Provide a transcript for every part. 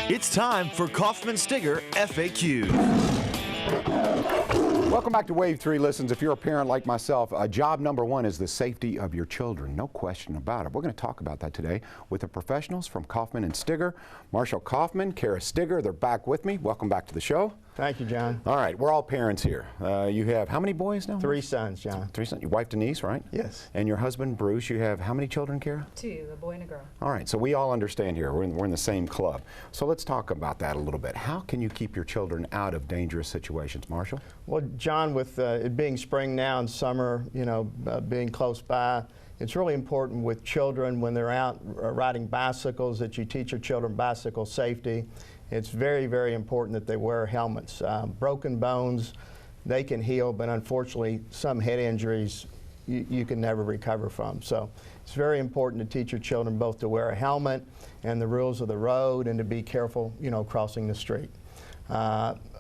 It's time for Kaufman Stigger FAQ. Welcome back to Wave 3 Listens. If you're a parent like myself, job number one is the safety of your children. No question about it. We're going to talk about that today with the professionals from Kaufman and Stigger. Marshall Kaufman, Kara Stigger, they're back with me. Welcome back to the show. Thank you, John. All right, we're all parents here. You have how many boys now? 3 sons, John. 3 sons. Your wife Denise, right? Yes. And your husband Bruce. You have how many children, Kara? 2, a boy and a girl. All right, so we all understand here. We're in the same club. So let's talk about that a little bit. How can you keep your children out of dangerous situations, Marshall? Well, John, with it being spring now and summer, being close by, it's really important with children when they're out riding bicycles that you teach your children bicycle safety. It's very, very important that they wear helmets. Broken bones, they can heal, but unfortunately, some head injuries you can never recover from. So it's very important to teach your children both to wear a helmet and the rules of the road and to be careful, crossing the street.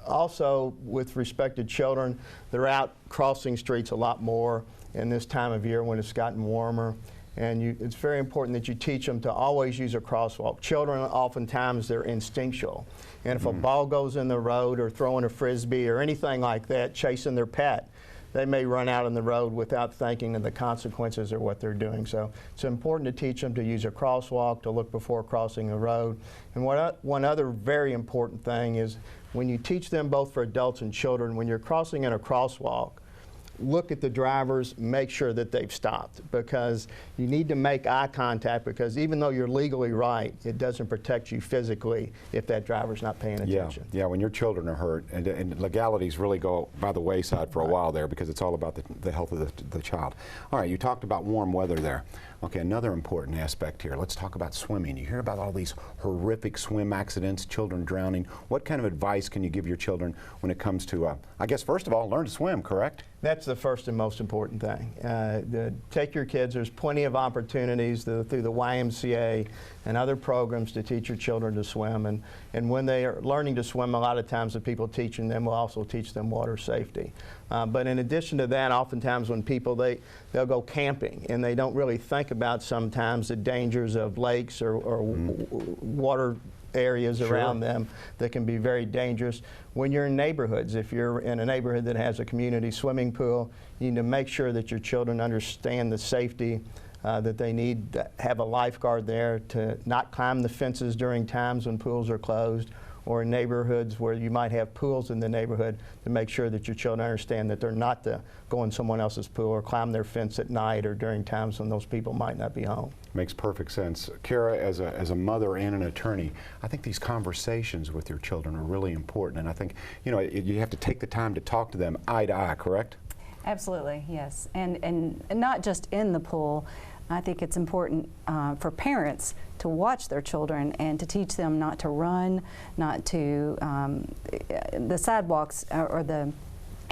Also, with respect to children, they're out crossing streets a lot more in this time of year when it's gotten warmer. And it's very important that you teach them to always use a crosswalk. Children, oftentimes, they're instinctual. And if a ball goes in the road or throwing a Frisbee or anything like that, chasing their pet, they may run out on the road without thinking of the consequences of what they're doing. So it's important to teach them to use a crosswalk, to look before crossing the road. And one other very important thing is when you teach them, both for adults and children, when you're crossing in a crosswalk, look at the drivers, make sure that they've stopped, because you need to make eye contact, because even though you're legally right, it doesn't protect you physically if that driver's not paying attention. Yeah, when your children are hurt, and legalities really go by the wayside for a while there, because it's all about the health of the child. All right, you talked about warm weather there. Okay, another important aspect here. Let's talk about swimming. You hear about all these horrific swim accidents, children drowning. What kind of advice can you give your children when it comes to, I guess, first of all, learn to swim, correct? That's the first and most important thing. Take your kids. There's plenty of opportunities through the YMCA and other programs to teach your children to swim. And when they are learning to swim, a lot of times the people teaching them will also teach them water safety. But in addition to that, oftentimes when people, they'll go camping and they don't really think about sometimes the dangers of lakes or water areas around them that can be very dangerous. When you're in neighborhoods, if you're in a neighborhood that has a community swimming pool, you need to make sure that your children understand the safety, that they need to have a lifeguard there, to not climb the fences during times when pools are closed, or in neighborhoods where you might have pools in the neighborhood, to make sure that your children understand that they're not to go in someone else's pool or climb their fence at night or during times when those people might not be home. Makes perfect sense. Kara, as a mother and an attorney, I think these conversations with your children are really important, and I think, you have to take the time to talk to them eye to eye, correct? Absolutely, yes. And not just in the pool. I think it's important for parents to watch their children and to teach them not to run, not to, the sidewalks or the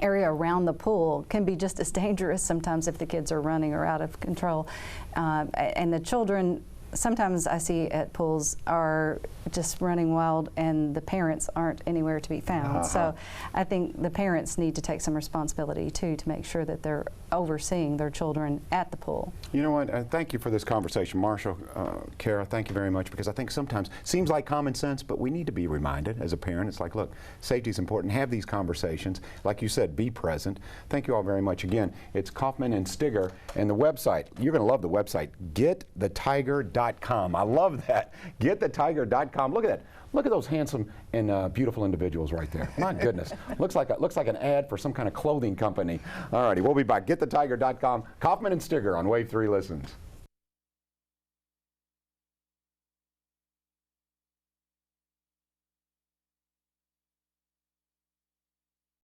area around the pool can be just as dangerous sometimes if the kids are running or out of control. And the children, sometimes I see at pools, are just running wild and the parents aren't anywhere to be found. So I think the parents need to take some responsibility too to make sure that they're overseeing their children at the pool. You know what, thank you for this conversation. Marshall, Kara, thank you very much, because I think sometimes it seems like common sense, but we need to be reminded as a parent. It's like, look, safety is important. Have these conversations. Like you said, be present. Thank you all very much. Again, it's Kaufman and Stigger, and the website, you're going to love the website, getthettiger.com. I love that. Getthettiger.com. Look at that. Look at those handsome and beautiful individuals right there. My goodness. looks like an ad for some kind of clothing company. All righty, we'll be back. Getthettiger.com. Kaufman and Stigger on Wave 3 Listens.